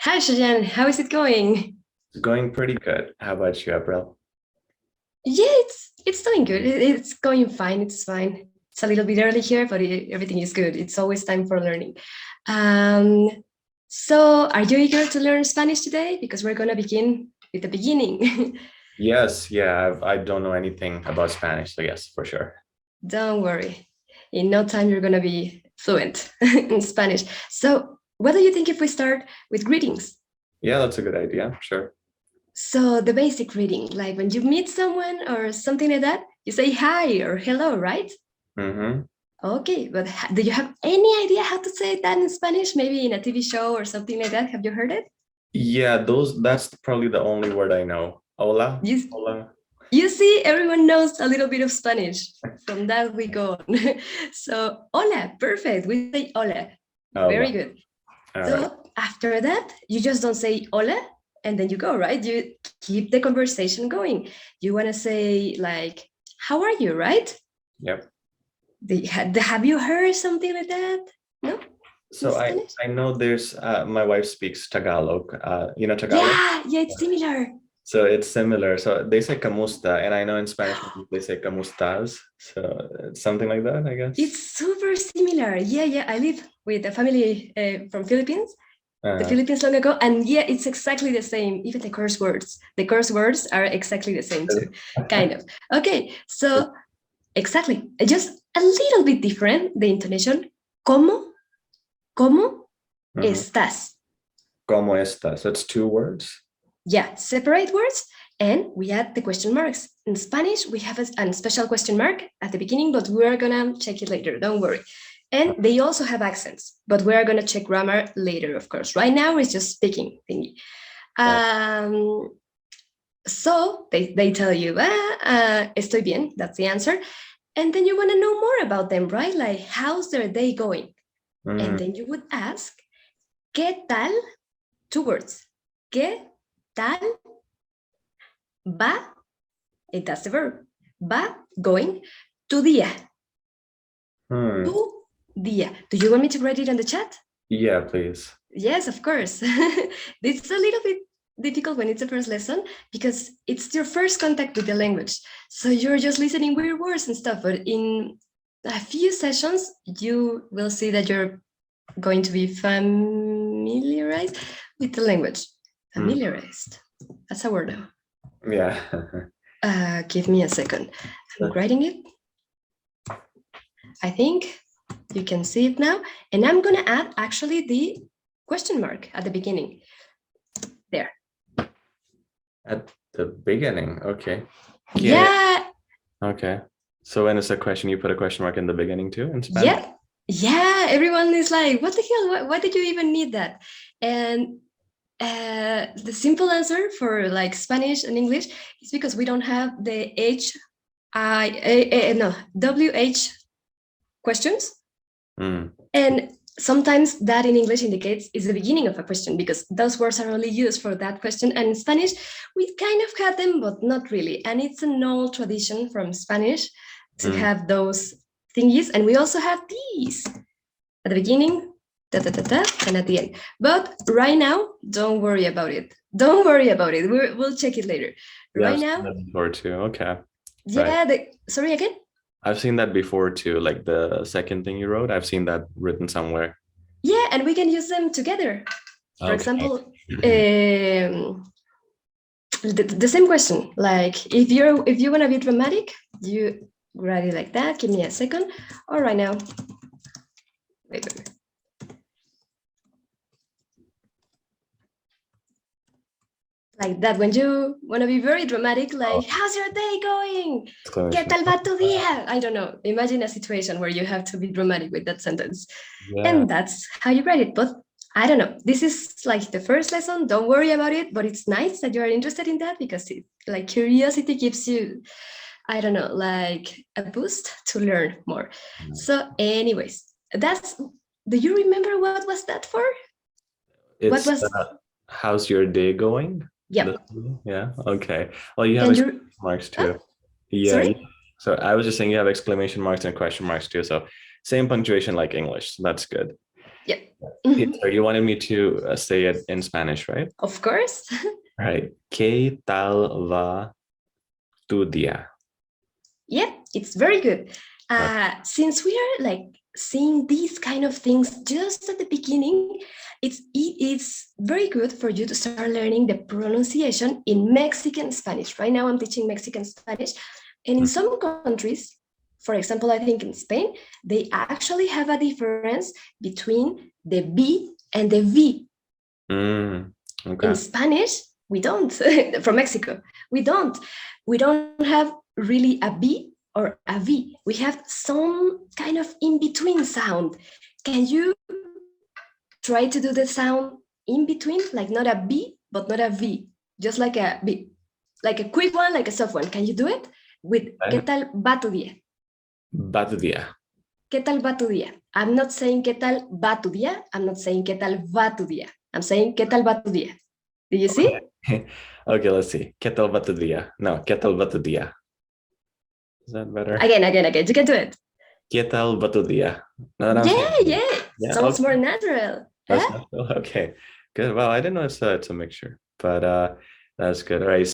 Hi, Shajan. How is it going? It's going pretty good. How about you, April? Yeah, it's doing good. It's going fine. It's fine. It's a little bit early here, but everything is good. It's always time for learning. Um, so, are you eager to learn Spanish today? Because we're gonna begin with the beginning. Yes, yeah, I don't know anything about Spanish, so yes, for sure. Don't worry. In no time, you're gonna be fluent in Spanish. So, what do you think if we start with greetings? Yeah, that's a good idea. Sure. So, the basic greeting, like when you meet someone or something like that, you say hi or hello, right? Mm-hmm. Okay, but do you have any idea how to say that in Spanish? Maybe in a TV show or something like that. Have you heard it? Yeah, that's probably the only word I know. Hola, You, hola. you see, everyone knows a little bit of Spanish. From that, we go on. So, hola, perfect. We say hola. Very Hola. good. All right. So, after that, you just don't say hola and then you go, right? You keep the conversation going. You want to say, like, how are you, right? Yep. Have you heard something like that? No? In So I Spanish? I know there's my wife speaks Tagalog. You know Tagalog? Yeah, it's similar. So it's similar. So they say kamusta, and I know in Spanish they say kamustas. So it's something like that, I guess. It's super similar. Yeah. I live with a family from Philippines, the Uh, Philippines long ago, and yeah, it's exactly the same. Even the curse words, are exactly the same too, kind of. Okay, so exactly, just a little bit different. The intonation. ¿Cómo mhm. estás? ¿Cómo estás? That's two words. Yeah, separate words, and we add the question marks. In Spanish, we have a special question mark at the beginning, but we're gonna check it later, don't worry. And they also have accents, but we're gonna check grammar later, of course. Right now, it's just speaking thingy. Oh, Um, so they tell you, estoy bien, that's the answer. And then you wanna know more about them, right? Like, how's their day going? And mm, then you would ask, ¿qué tal? Two words. ¿Qué tal va? And that's the verb. Va, going, tu día. Tu hmm. día. Do you want me to write it on the chat? Yeah, please. Yes, of course. It's a little bit difficult when it's a first lesson because it's your first contact with the language. So you're just listening weird words and stuff. But in a few sessions, you will see that you're going to be familiarized with the language. Mm, Familiarized. That's a word now. yeah. Give me a second. I'm writing it. I think you can see it now. And I'm going to add actually the question mark at the beginning. There. At the beginning. Okay. Yeah. Yeah. Okay. So when it's a question, you put a question mark in the beginning too in Spanish? Yeah. Yeah. Everyone is like, what the hell? Why did you even need that? And the simple answer for like Spanish and English is because we don't have the WH questions. Mm. And sometimes that in English indicates is the beginning of a question because those words are only used for that question. And in Spanish, we kind of had them, but not really. And it's an old tradition from Spanish to Mm. have those thingies. And we also have these at the beginning, da, da, da, da, and at the end. But right now, don't worry about it. Don't worry about it. We'll check it later. Yeah, Right I've seen now, that before too. Okay. Right. yeah, sorry again? I've seen that before too. Like the second thing you wrote, I've seen that written somewhere. Yeah, and we can use them together. For Okay. example, the same question. Like if you want to be dramatic, you write it like that. Give me a second. All right now. Wait. Like that when you want to be very dramatic, Oh, like how's your day going? ¿Qué exclamation tal mark. va tu día? I don't know. Imagine a situation where you have to be dramatic with that sentence. Yeah. And that's how you write it. But I don't know. This is like the first lesson. Don't worry about it. But it's nice that you are interested in that because it, like curiosity gives you, I don't know, like a boost to learn more. So, anyways, that's. Do you remember what was that for? What It's was? how's your day going? The- Yep. yeah. Okay. Well, you have Can exclamation you? marks Oh, too. Yeah. sorry. So I was just saying you have exclamation marks and question marks too. So same punctuation like English. So that's good. Yep. So you wanted me to say it in Spanish, right? Of course. All right. ¿Qué tal va tu día? Yeah, it's very good. Okay. Since we are like seeing these kind of things just at the beginning, it's very good for you to start learning the pronunciation in Mexican Spanish. Right now, I'm teaching Mexican Spanish, and in some countries, for example, I think in Spain, they actually have a difference between the B and the V. Okay. In Spanish, we don't. From Mexico, we don't. We don't have really a B or a V. We have some kind of in between sound. Can you try to do the sound in between, like not a B but not a V, just like a B, like a quick one, like a soft one? Can you do it with ¿Qué tal va tu día? Va tu día. ¿Qué tal va tu día? I'm not saying ¿Qué tal va tu día? I'm not saying ¿Qué tal va tu día? I'm saying ¿Qué tal va tu día? Do you see? Okay, let's see. ¿Qué tal va tu día? No, ¿qué tal va tu día? Is that better? Again. You can do it. ¿Qué tal va tu día? No, no, Yeah. Sounds okay. more natural. That's natural. Okay, good. Well, I didn't know it's a mixture, but that's good. All right.